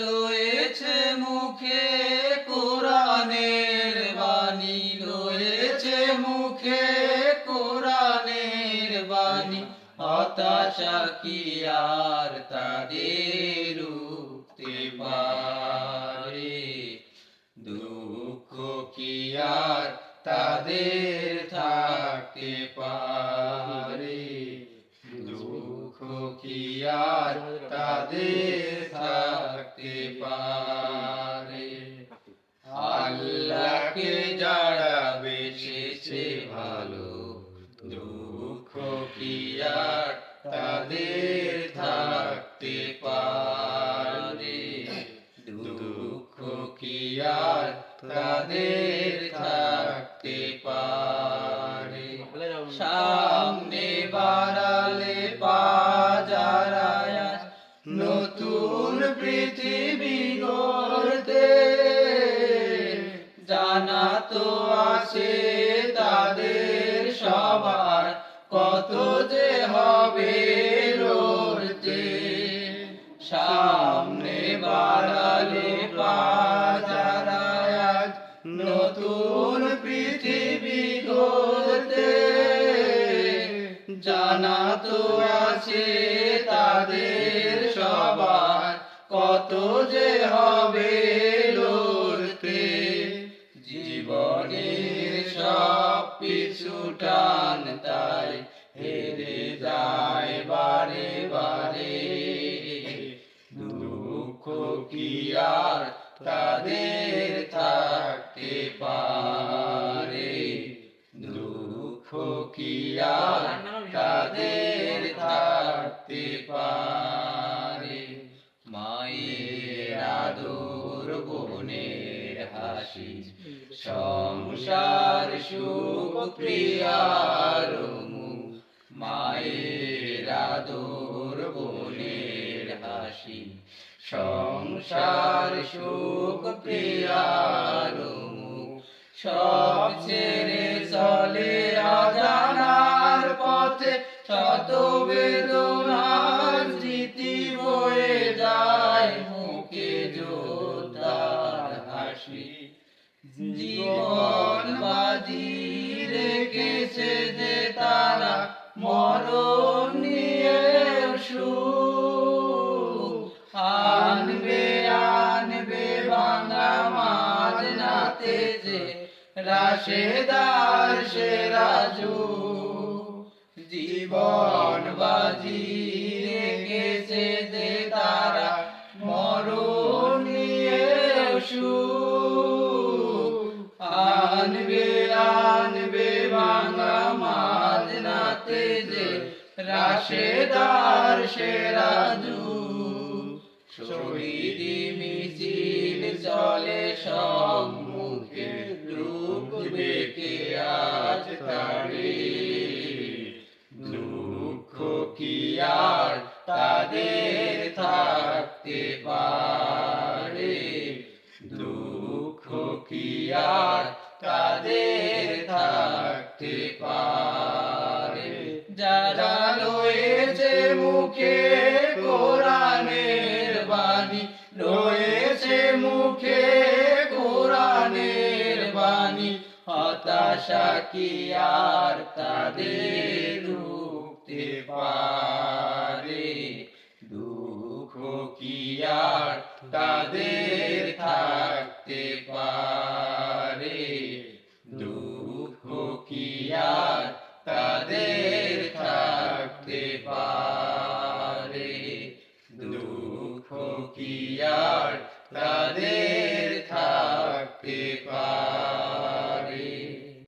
রয়েছে মুখে কোরআনের বাণী, রয়েছে মুখে কোরআনের বাণী। হতাশা কি আর তাদের রুখতে পারে? দুঃখ কি আর তাদের থাকতে পারে? দুঃখ কি আর তাদের থাকতে পারে? আল্লাহকে যারা বেসেছে ভালো, দুঃখ কি আর তাদের থাকতে পারে? দুঃখ কি আর তাদের থাকতে পারে? সামনে বাড়ালে বাজারা নতুন পৃথিবী গড়তে, জানা তো আছে তাদের সবার কত যে হবে লড়তে। সামনে বাড়ালে বাজারা নতুন পৃথিবী গড়তে, জানা তো আছে তাদের সবার কত যে হবে লড়তে। জীবনের সব পিছু টান তাই হেরে যায় বারে বারে। দুঃখ কি আর তাদের থাকতে পারে? দুঃখ কি আর তাদের থাকতে পারে? মায়ের আদর, বোনের হাসি, সংসার সুখ প্রিয়ার মুখ। মায়ের আদর, বোনের হাসি, সংসার সুখ প্রিয়ার মুখ। সব ছেড়ে চলে অজানার পথে, শত বেদনার স্মৃতি বয়ে যায় মুখে যোদ্ধার হাসি। জীবন বাজি রেখেছে যে তারা, মরণ নিয়ে সুখ। আনবে আনবে ভাঙা মাঝ নাতে যে রাশেদার সেরা যুগ। জীবন বাজি রেখেছে যে তারা, মরণ নিয়ে সুখ। আনবে আনবে ভাঙা মাঝ নাতে যে রাশেদার সেরা যুগ। শহীদি মিছিল চলে সম্মুখে, ডুববে কে আজ তারে? দুঃখ কি আর তাদের থাকতে পারে? দুঃখ কি আর তাদের থাকতে পারে? যারা রয়েছে মুখে কোরআনের বাণী, রয়েছে মুখে কোরআনের বাণী। হতাশা কি আর তাদের রুখতে পারে? দুঃখ কি আর তাদের থাকতে পারে? দুঃখ কি আর তাদের থাকতে পারে? দুঃখ কি আর তাদের